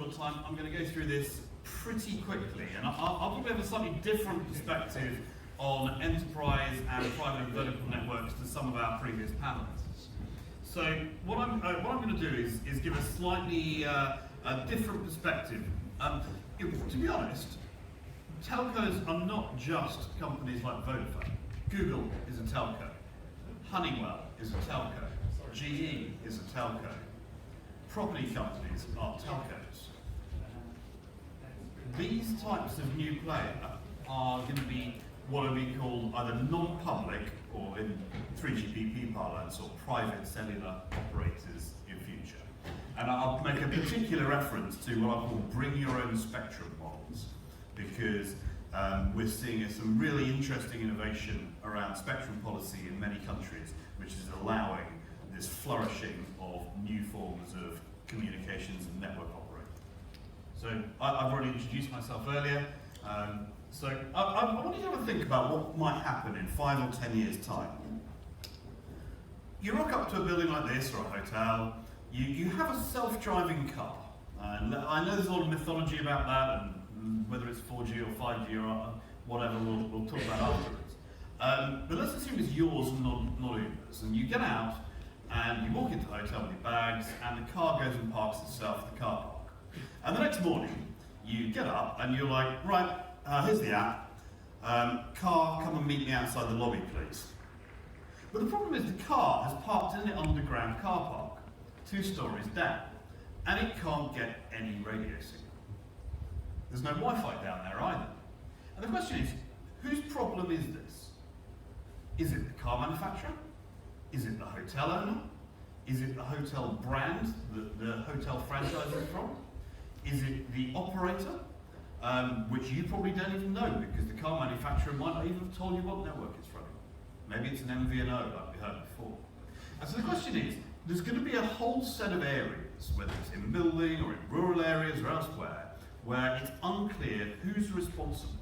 short time, I'm going to go through this pretty quickly, and I'll probably have a slightly different perspective on enterprise and private and vertical networks to some of our previous panelists. So what I'm going to do is give a slightly different perspective. To be honest, telcos are not just companies like Vodafone. Google is a telco. Honeywell is a telco. GE is a telco. Property companies are telcos. These types of new player are going to be what are we called either non-public or in 3GPP parlance or private cellular operators in future. And I'll make a particular reference to what I call bring your own spectrum models, because we're seeing some really interesting innovation around spectrum policy in many countries, which is allowing this flourishing of new forms of communications and network operating. So I've already introduced myself earlier. So I want you to have a think about what might happen in 5 or 10 years' time. You rock up to a building like this or a hotel, you have a self-driving car. And I know there's a lot of mythology about that, and whether it's 4G or 5G or whatever, we'll talk about afterwards. But let's assume it's yours and not Uber's. And you get out, and you walk into the hotel with your bags, and the car goes and parks itself at the car park. And the next morning, you get up, and you're like, right, here's the app. Car, come and meet me outside the lobby, please. But the problem is the car has parked in an underground car park, 2 stories down, and it can't get any radio signal. There's no Wi-Fi down there either. And the question is, whose problem is this? Is it the car manufacturer? Is it the hotel owner? Is it the hotel brand that the hotel franchise is from? Is it the operator, which you probably don't even know because the car manufacturer might not even have told you what network it's from. Maybe it's an MVNO like we heard before. And so the question is, there's going to be a whole set of areas, whether it's in building or in rural areas or elsewhere, where it's unclear who's responsible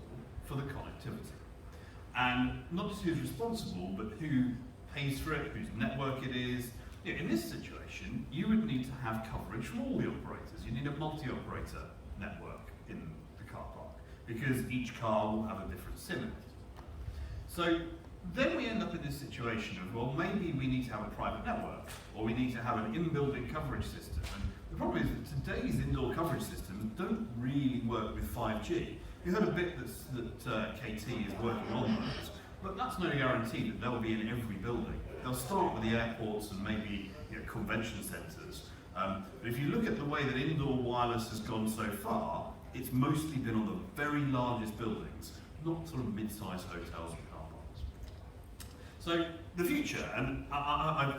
for the connectivity. And not just who's responsible, but who pays for it, whose network it is. In this situation, you would need to have coverage from all the operators. You need a multi-operator network in the car park, because each car will have a different SIM in it. So then we end up in this situation of, well, maybe we need to have a private network, or we need to have an in-building coverage system. And the problem is that today's indoor coverage systems don't really work with 5G. You heard a bit that KT is working on those, but that's no guarantee that they'll be in every building. They'll start with the airports and maybe convention centres. But if you look at the way that indoor wireless has gone so far, it's mostly been on the very largest buildings, not sort of mid-sized hotels and car parks. So the future, and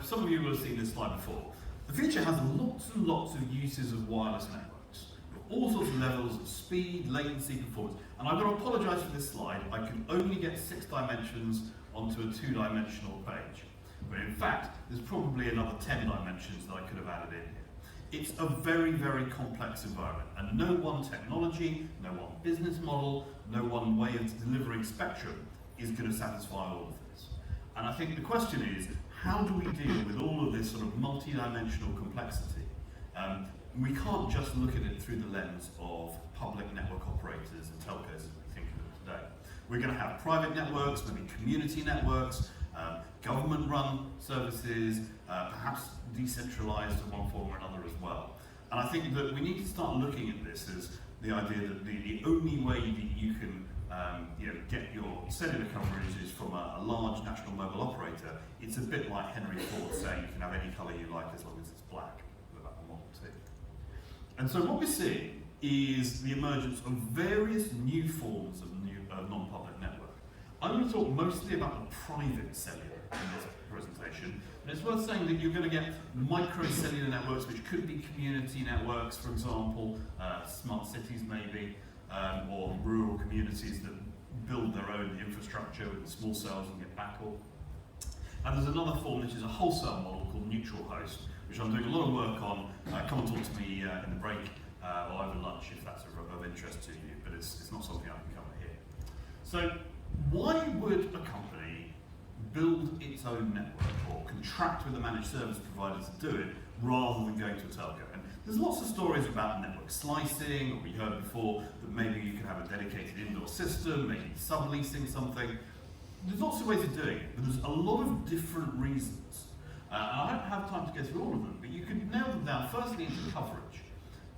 some of you will have seen this slide before, the future has lots and lots of uses of wireless networks, all sorts of levels of speed, latency, performance. And I've got to apologise for this slide. I can only get 6 dimensions onto a 2-dimensional page. But in fact, there's probably another 10 dimensions that I could have added in here. It's a very, very complex environment, and no one technology, no one business model, no one way of delivering spectrum is going to satisfy all of this. And I think the question is, how do we deal with all of this sort of multi-dimensional complexity? We can't just look at it through the lens of public network operators and telcos as we think of them today. We're going to have private networks, maybe community networks, government-run services, perhaps decentralized in one form or another as well. And I think that we need to start looking at this as the idea that the only way that you can get your cellular coverage is from a large national mobile operator. It's a bit like Henry Ford saying you can have any colour you like as long as it's black with a Model T. And so what we're seeing is the emergence of various new forms of non-public network. I'm going to talk mostly about the private cellular in this presentation, and it's worth saying that you're going to get micro-cellular networks, which could be community networks, for example, smart cities maybe, or rural communities that build their own infrastructure with small cells and get backhaul. And there's another form which is a wholesale model called neutral host, which I'm doing a lot of work on. Come and talk to me in the break or over lunch if that's of interest to you, but it's not something I can cover here. So why would a company build its own network or contract with a managed service provider to do it rather than going to a telco. And there's lots of stories about network slicing, or we heard before that maybe you can have a dedicated indoor system, maybe subleasing something. There's lots of ways of doing it, but there's a lot of different reasons. And I don't have time to go through all of them, but you can nail them down. Firstly, into coverage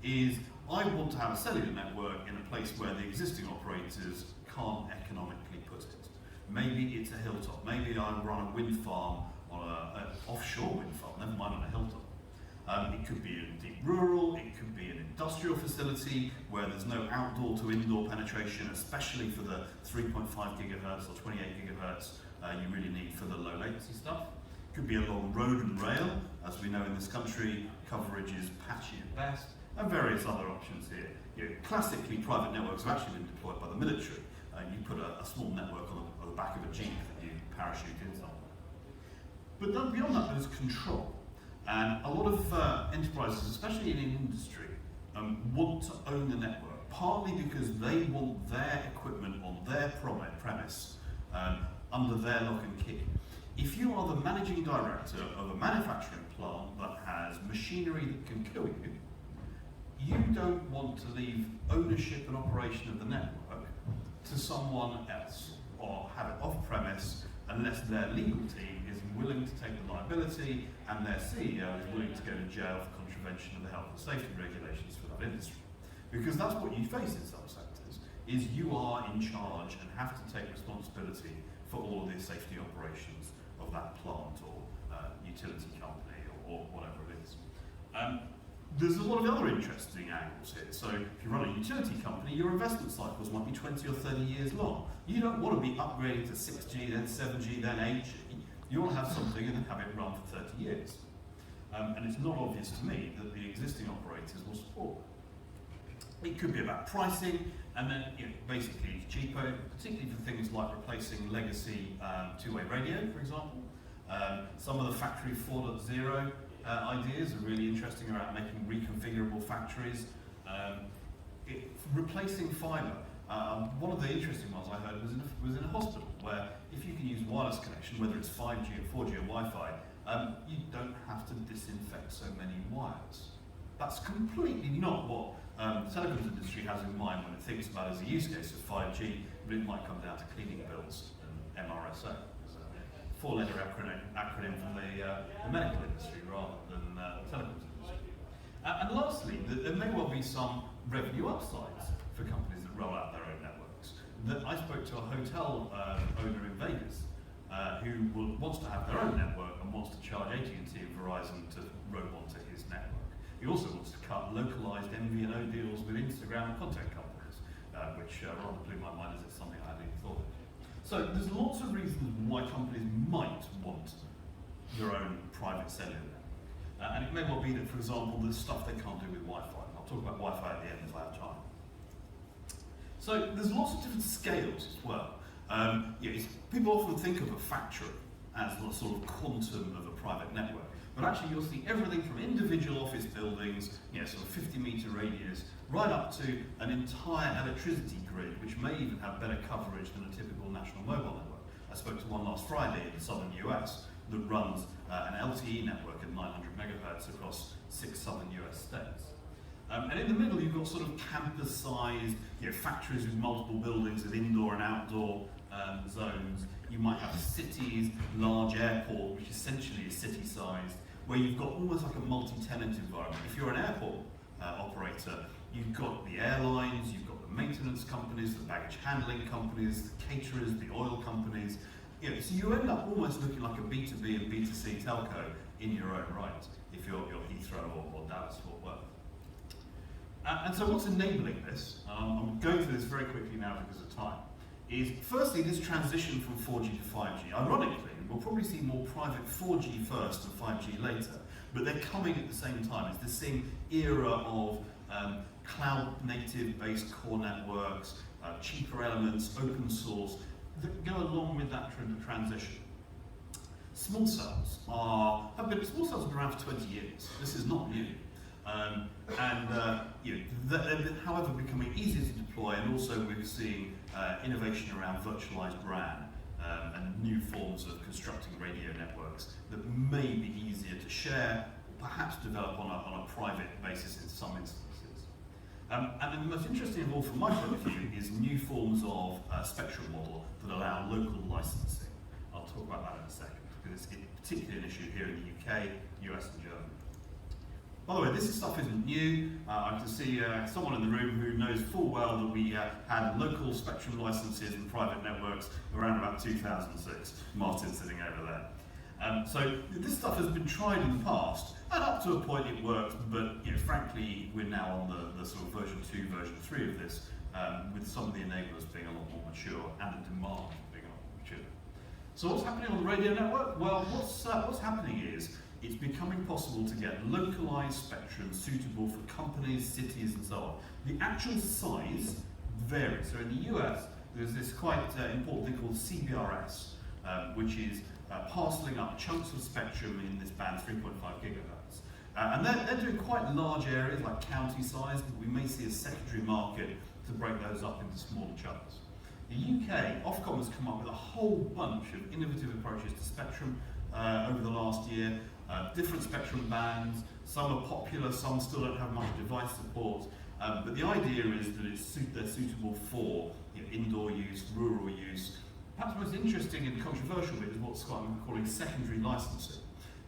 is I want to have a cellular network in a place where the existing operators can't economically put it. Maybe it's a hilltop. Maybe I run a wind farm on an offshore wind farm, never mind on a hilltop. It could be in deep rural, it could be an industrial facility where there's no outdoor to indoor penetration, especially for the 3.5 gigahertz or 28 gigahertz you really need for the low latency stuff. It could be along road and rail. As we know in this country, coverage is patchy at best, and various other options here. Classically, private networks have actually been deployed by the military. You put a small network on the back of a jeep that you parachute in somewhere. But then beyond that, there's control. And a lot of enterprises, especially in industry, want to own the network, partly because they want their equipment on their premise under their lock and key. If you are the managing director of a manufacturing plant that has machinery that can kill you, you don't want to leave ownership and operation of the network to someone else or have it off-premise unless their legal team is willing to take the liability and their CEO is willing to go to jail for contravention of the health and safety regulations for that industry. Because that's what you face in some sectors, is you are in charge and have to take responsibility for all of the safety operations of that plant or utility company or whatever it is. There's a lot of other interesting angles here. So if you run a utility company, your investment cycles might be 20 or 30 years long. You don't want to be upgrading to 6G, then 7G, then 8G. You want to have something and then have it run for 30 years. And it's not obvious to me that the existing operators will support that. It could be about pricing, and then basically it's cheaper, particularly for things like replacing legacy two-way radio, for example. Some of the factory 4.0 ideas are really interesting around making reconfigurable factories. Replacing fibre. One of the interesting ones I heard was in a hospital, where if you can use wireless connection, whether it's 5G or 4G or Wi-Fi, you don't have to disinfect so many wires. That's completely not what the telecoms industry has in mind when it thinks about as a use case of 5G, but it might come down to cleaning bills and MRSA. Four-letter acronym from the medical industry rather than the telecoms industry. And lastly, there may well be some revenue upsides for companies that roll out their own networks. I spoke to a hotel owner in Vegas who wants to have their own network and wants to charge AT&T and Verizon to rope onto his network. He also wants to cut localized MVNO deals with Instagram and content companies, which rather blew my mind as it's something I hadn't even thought of. So there's lots of reasons why companies might want their own private cellular network. And it may well be that, for example, there's stuff they can't do with Wi-Fi. I'll talk about Wi-Fi at the end if I have time. So there's lots of different scales as well. People often think of a factory as the sort of quantum of a private network. But actually you'll see everything from individual office buildings, sort of 50-metre radius, right up to an entire electricity grid, which may even have better coverage than a typical national mobile network. I spoke to one last Friday in the southern US that runs an LTE network at 900 megahertz across 6 southern US states. And in the middle you've got sort of campus-sized factories with multiple buildings with indoor and outdoor zones. You might have cities, large airport, which essentially is city-sized, where you've got almost like a multi-tenant environment. If you're an airport operator, you've got the airlines, you've got the maintenance companies, the baggage handling companies, the caterers, the oil companies. So you end up almost looking like a B2B and B2C telco in your own right, if you're Heathrow or Dallas Fort Worth. And so what's enabling this, I'm going through this very quickly now because of time, is firstly this transition from 4G to 5G. Ironically, we'll probably see more private 4G first and 5G later, but they're coming at the same time. It's the same era of cloud-native based core networks, cheaper elements, open source, that go along with that transition. Small cells have been around for 20 years. This is not new. They're, however, becoming easier to deploy, and also we're seeing innovation around virtualized RAN and new forms of constructing radio networks that may be easier to share perhaps develop on a private basis in some instances. And then the most interesting of all from my point of view is new forms of spectrum model that allow local licensing. I'll talk about that in a second, because it's particularly an issue here in the UK, US and Germany. By the way, this stuff isn't new. I can see someone in the room who knows full well that we had local spectrum licenses and private networks around about 2006. Martin sitting over there. So this stuff has been tried in the past, and up to a point it worked, but frankly, we're now on the sort of version 2, version 3 of this, with some of the enablers being a lot more mature and the demand being a lot more mature. So what's happening on the radio network? Well, what's happening is it's becoming possible to get localized spectrum suitable for companies, cities, and so on. The actual size varies. So in the US, there's this quite important thing called CBRS, which is parceling up chunks of spectrum in this band 3.5 gigahertz. And they're doing quite large areas, like county size, but we may see a secondary market to break those up into smaller chunks. The UK, Ofcom has come up with a whole bunch of innovative approaches to spectrum over the last year. Different spectrum bands, some are popular, some still don't have much device support, but the idea is that they're suitable for indoor use, rural use. Perhaps most interesting and controversial bit is what I'm calling secondary licensing.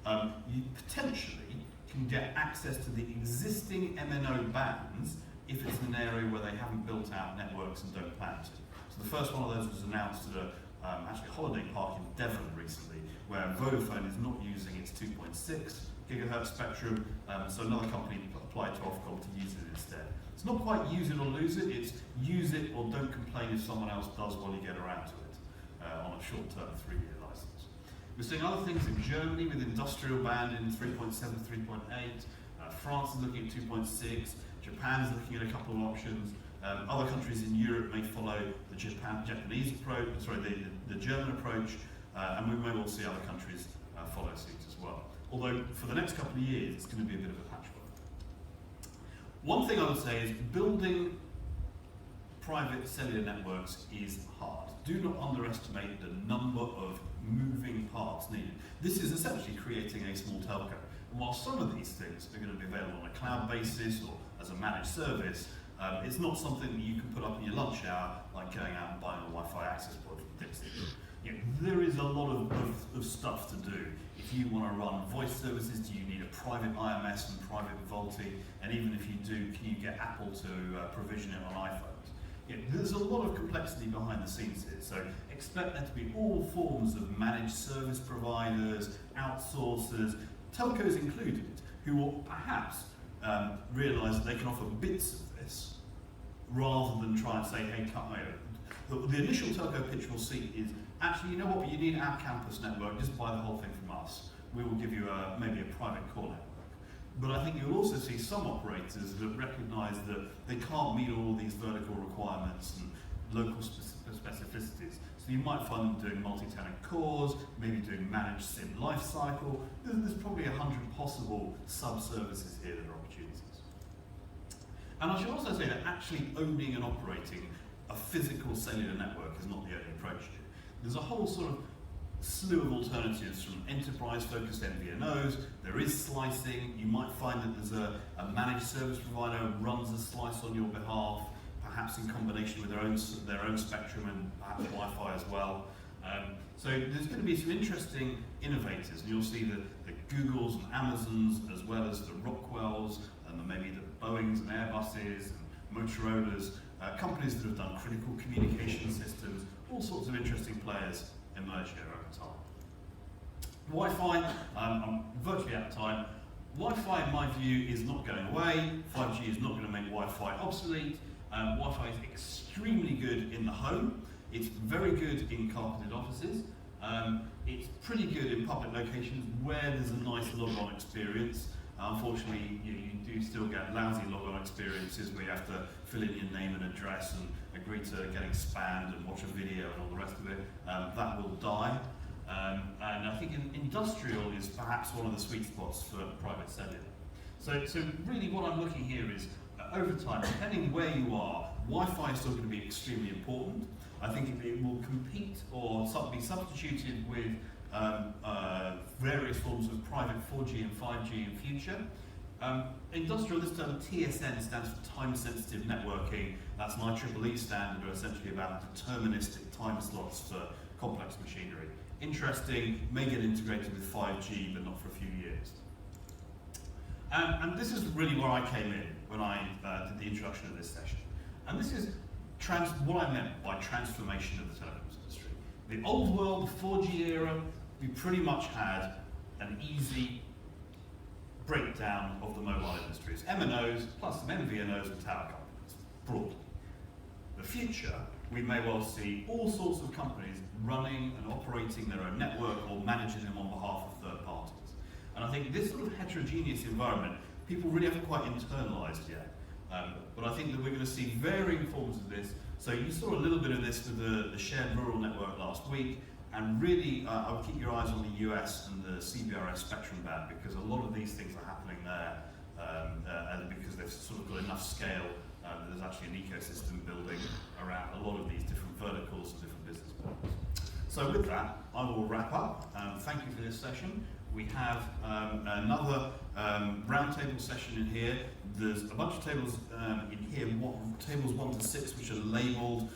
You potentially can get access to the existing MNO bands if it's in an area where they haven't built out networks and don't plan to. So the first one of those was announced at actually a holiday park in Devon recently, where Vodafone is not using its 2.6 gigahertz spectrum, so another company applied to Ofcom to use it instead. It's not quite use it or lose it, it's use it or don't complain if someone else does while you get around to it on a short-term 3-year license. We're seeing other things in Germany with industrial band in 3.7, 3.8, France is looking at 2.6, Japan's looking at a couple of options. Other countries in Europe may follow the Japanese approach, the German approach, and we may well see other countries follow suit as well. Although for the next couple of years, it's going to be a bit of a patchwork. One thing I would say is building private cellular networks is hard. Do not underestimate the number of moving parts needed. This is essentially creating a small telco. And while some of these things are going to be available on a cloud basis or as a managed service, it's not something that you can put up in your lunch hour, like going out and buying a Wi-Fi access point from Dixie. There is a lot of stuff to do. If you want to run voice services, do you need a private IMS and private VoLTE? And even if you do, can you get Apple to provision it on iPhones? There's a lot of complexity behind the scenes here, so expect there to be all forms of managed service providers, outsourcers, telcos included, who will perhaps realise that they can offer bits of this rather than try and say, hey, cut me over. The initial telco pitch we'll see is, actually, you know what, you need our campus network, just buy the whole thing from us. We will give you maybe a private core network. But I think you'll also see some operators that recognise that they can't meet all these vertical requirements and local specificities. So you might find them doing multi-tenant cores, maybe doing managed SIM lifecycle. There's probably 100 possible sub-services here that are opportunities. And I should also say that actually owning and operating a physical cellular network is not the only approach here. There's a whole sort of slew of alternatives from enterprise-focused MVNOs. There is slicing. You might find that there's a managed service provider who runs a slice on your behalf, perhaps in combination with their own spectrum and perhaps Wi-Fi as well. So there's going to be some interesting innovators, and you'll see the Googles and Amazons, as well as the Rockwells, and maybe the Boeings and Airbuses and Motorolas, companies that have done critical communication systems, all sorts of interesting players emerge here over time. Wi-Fi, I'm virtually out of time. Wi-Fi, in my view, is not going away. 5G is not going to make Wi-Fi obsolete. Wi-Fi is extremely good in the home. It's very good in carpeted offices. It's pretty good in public locations where there's a nice log-on experience. Unfortunately, you do still get lousy log-on experiences where you have to fill in your name and address and agree to getting spammed and watch a video and all the rest of it. That will die. And I think industrial is perhaps one of the sweet spots for private cellular. So really what I'm looking here is, over time, depending where you are, Wi-Fi is still going to be extremely important. I think it will compete or be substituted with various forms of private 4G and 5G in future. Industrial, this term TSN stands for time-sensitive networking. That's an IEEE standard, essentially about deterministic time slots for complex machinery. Interesting, may get integrated with 5G, but not for a few years. And this is really where I came in when I did the introduction of this session. And this is what I meant by transformation of the telecoms industry. The old world, the 4G era, we pretty much had an easy breakdown of the mobile industry. It's MNOs plus some MVNOs and tower companies, broadly. The future, we may well see all sorts of companies running and operating their own network or managing them on behalf of third parties. And I think this sort of heterogeneous environment, people really haven't quite internalised yet. But I think that we're going to see varying forms of this. So you saw a little bit of this with the shared rural network last week, and really I would keep your eyes on the US and the CBRS spectrum band, because a lot of these things are happening there, and because they've sort of got enough scale, there's actually an ecosystem building around a lot of these different verticals and different business models. So with that, I will wrap up. Thank you for this session. We have another roundtable session in here. There's a bunch of tables in here, tables 1 to 6, which are labelled